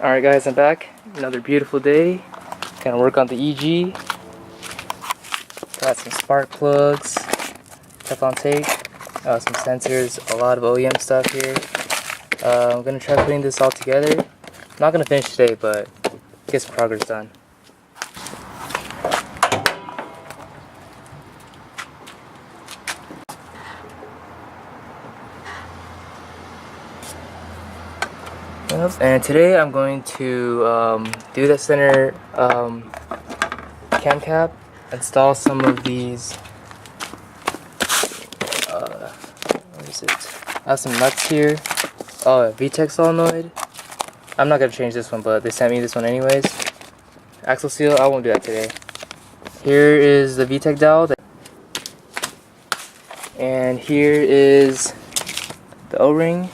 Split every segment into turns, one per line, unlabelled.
Alright guys, I'm back. Another beautiful day. Gonna work on the EG. Got some spark plugs, Teflon tape, some sensors, a lot of OEM stuff here. I'm gonna try putting this all together. I'm not gonna finish today, but get some progress done. And today I'm going to do the center cam cap, install some of these, what is it? I have some nuts here. Oh, Vtec solenoid. I'm not going to change this one, but they sent me this one anyways. Axle seal, I won't do that today. Here is the Vtec dowel. And here is the O-ring.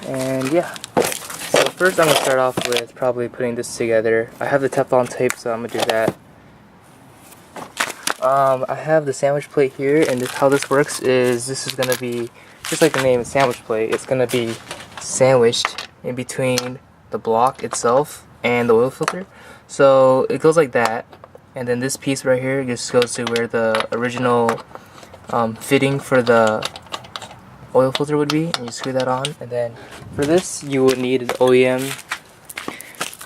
And yeah. So first I'm going to start off with probably putting this together. I have the Teflon tape, so I'm going to do that. I have the sandwich plate here, and how this works is this is going to be, just like the name sandwich plate, it's going to be sandwiched in between the block itself and the oil filter. So it goes like that, and then this piece right here just goes to where the original fitting for the oil filter would be, and you screw that on. And then for this you would need an OEM,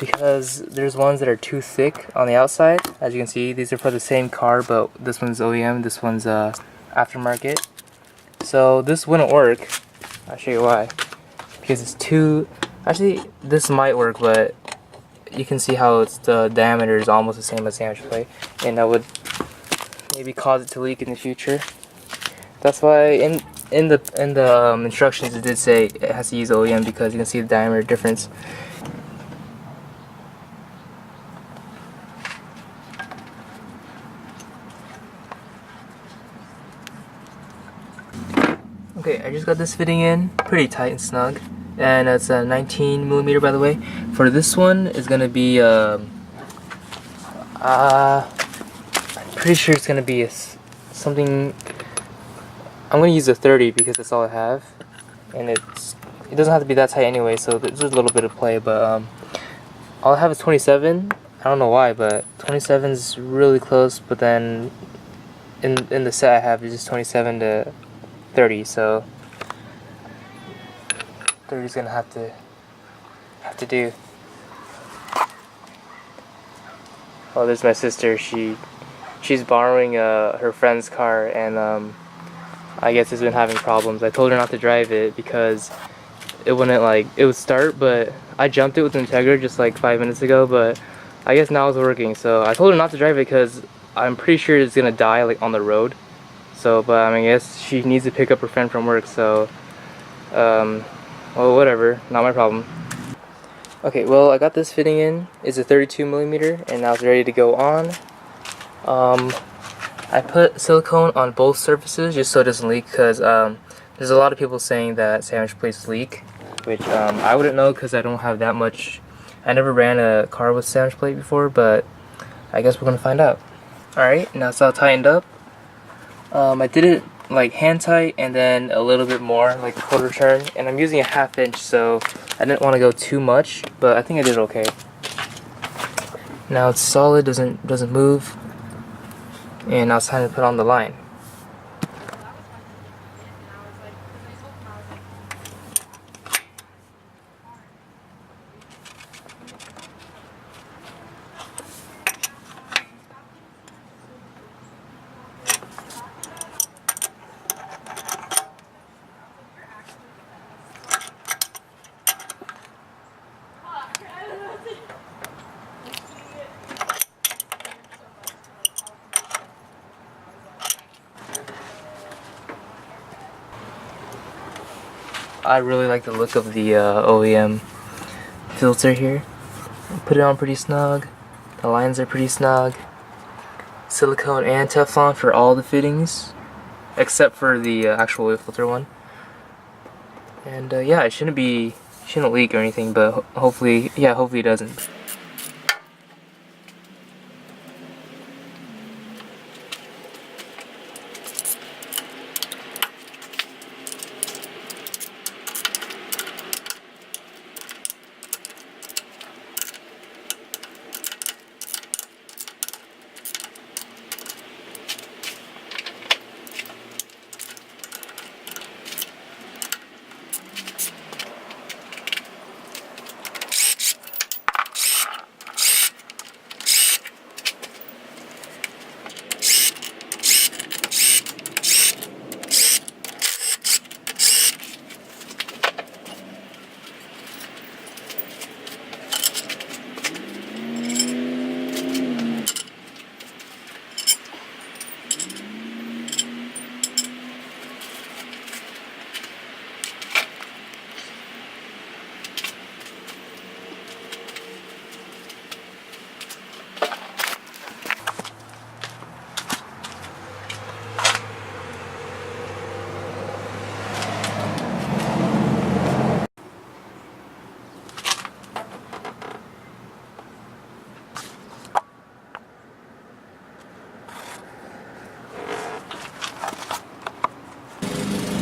because there's ones that are too thick on the outside. As you can see, these are for the same car, but this one's OEM, this one's aftermarket. So this wouldn't work. I'll show you why. Because it's too, actually this might work, but you can see how the diameter is almost the same as sandwich plate, and that would maybe cause it to leak in the future. That's why in the instructions it did say it has to use OEM, because you can see the diameter difference. Okay, I just got this fitting in, pretty tight and snug, and it's a 19mm by the way. For this one, it's gonna be I'm pretty sure it's gonna be something. I'm gonna use a 30 because that's all I have, and it doesn't have to be that tight anyway, so there's a little bit of play. But all I have is 27. I don't know why, but 27 is really close. But then in the set I have is just 27 to 30, so 30 is gonna have to do. Oh, there's my sister. She's borrowing her friend's car, and I guess it's been having problems. I told her not to drive it because it wouldn't, it would start, but I jumped it with Integra just like 5 minutes ago, but I guess now it's working. So I told her not to drive it because I'm pretty sure it's gonna die on the road. So, but I mean, I guess she needs to pick up her friend from work, so, well, whatever, not my problem. Okay, well, I got this fitting in. It's a 32mm, and now it's ready to go on. I put silicone on both surfaces just so it doesn't leak, because there's a lot of people saying that sandwich plates leak, which I wouldn't know because I don't have that much. I never ran a car with sandwich plate before, but I guess we're gonna find out. Alright, now it's all tightened up. I did it like hand tight and then a little bit more, like a quarter turn, and I'm using a 1/2 inch, so I didn't want to go too much, but I think I did okay. Now it's solid, doesn't move, and now it's time to put on the line. I really like the look of the OEM filter here. Put it on pretty snug. The lines are pretty snug. Silicone and Teflon for all the fittings, except for the actual oil filter one. And yeah, it shouldn't leak or anything, but hopefully it doesn't.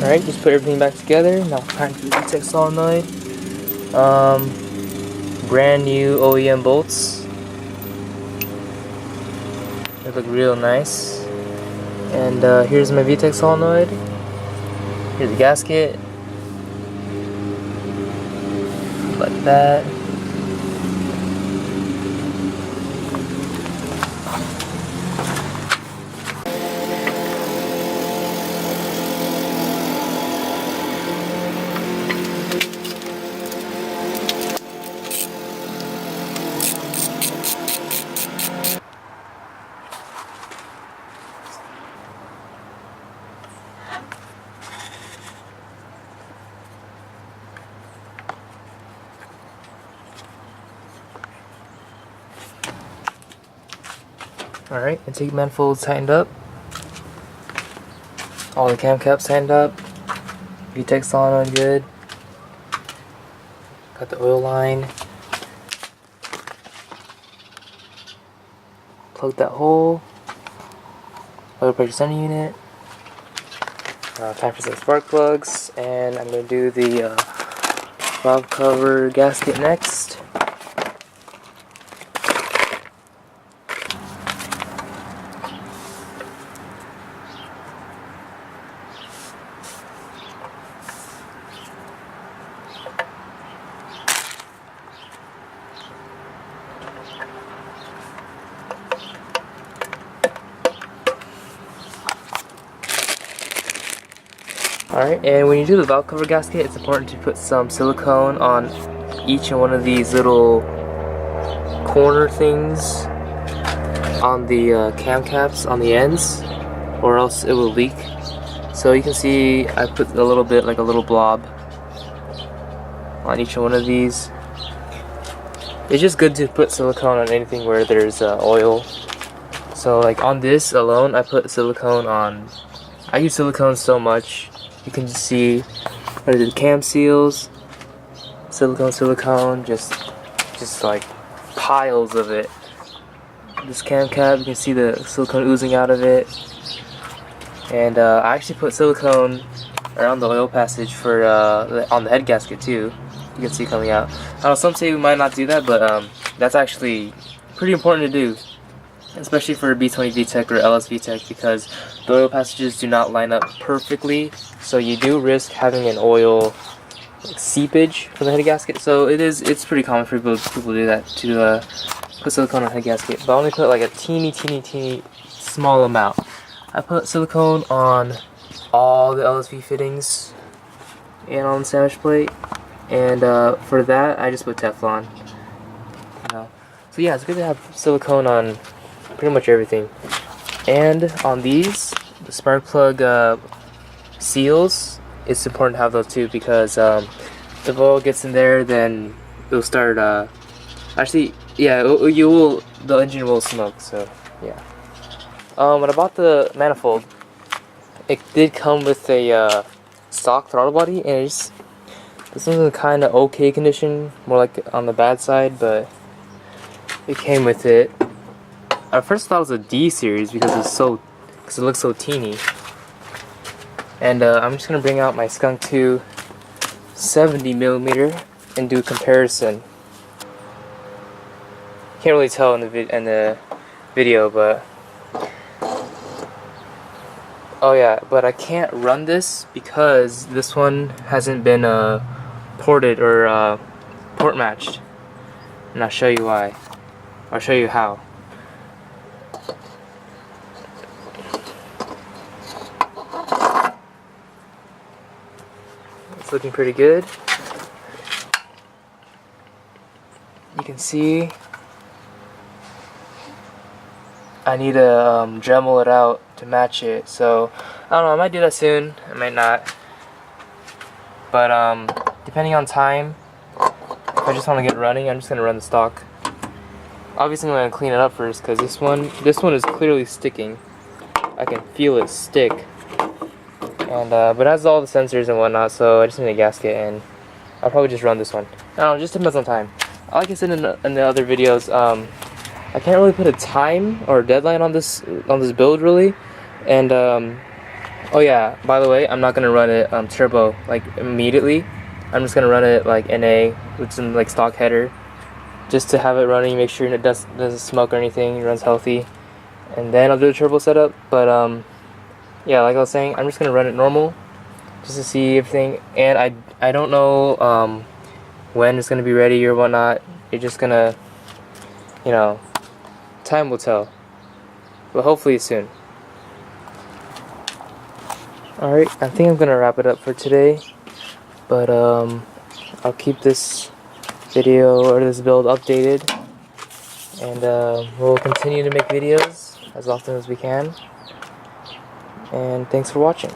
Alright, just put everything back together. Now time for the Vtec solenoid. Brand new OEM bolts. They look real nice. And here's my Vtec solenoid. Here's the gasket. Like that. Alright, intake manifold tightened up. All the cam caps tightened up. Vtec solenoid good. Got the oil line. Plug that hole. Oil pressure center unit. Time for some spark plugs, and I'm going to do the valve cover gasket next. Alright, and when you do the valve cover gasket, it's important to put some silicone on each and one of these little corner things on the cam caps on the ends, or else it will leak. So you can see I put a little bit, like a little blob, on each one of these. It's just good to put silicone on anything where there's oil. So like on this alone, I put silicone on. I use silicone so much. You can just see I did cam seals, silicone, just like piles of it. This cam cap, you can see the silicone oozing out of it. And I actually put silicone around the oil passage for on the head gasket too. You can see coming out. I know some say we might not do that, but that's actually pretty important to do, especially for B20 VTEC or LS-Vtec, because the oil passages do not line up perfectly, so you do risk having an oil seepage from the head gasket. So it's pretty common for people to do that, to put silicone on the head gasket, but I only put like a teeny small amount. I put silicone on all the LSV fittings and on the sandwich plate, and for that I just put Teflon. So yeah, it's good to have silicone on pretty much everything. And on these, the spark plug seals, it's important to have those too, because if oil gets in there, then it'll start actually, yeah, the engine will smoke. So yeah. When I bought the manifold, it did come with a stock throttle body, and this one's in kind of okay condition, more like on the bad side, but it came with it. I first thought it was a D series because it looks so teeny. And I'm just gonna bring out my Skunk2 70mm and do a comparison. Can't really tell in the video, but oh yeah, but I can't run this because this one hasn't been ported or port matched, and I'll show you why. I'll show you how. It's looking pretty good. You can see I need to Dremel it out to match it. So I don't know, I might do that soon, I might not. But depending on time, if I just want to get running, I'm just gonna run the stock. Obviously I'm gonna clean it up first, because this one is clearly sticking. I can feel it stick. And but it has all the sensors and whatnot, so I just need a gasket, and I'll probably just run this one. I don't know, it just depends on time. Like I said in the other videos, I can't really put a time or a deadline on this build really, and Oh yeah, by the way, I'm not gonna run it turbo like immediately. I'm just gonna run it like NA with some like stock header, just to have it running, make sure it doesn't smoke or anything, it runs healthy, and then I'll do the turbo setup. But yeah, like I was saying, I'm just gonna run it normal, just to see everything. And I don't know when it's gonna be ready or whatnot. You're just gonna, you know, time will tell. But hopefully soon. Alright, I think I'm gonna wrap it up for today. But I'll keep this video or this build updated, and we'll continue to make videos as often as we can. And thanks for watching.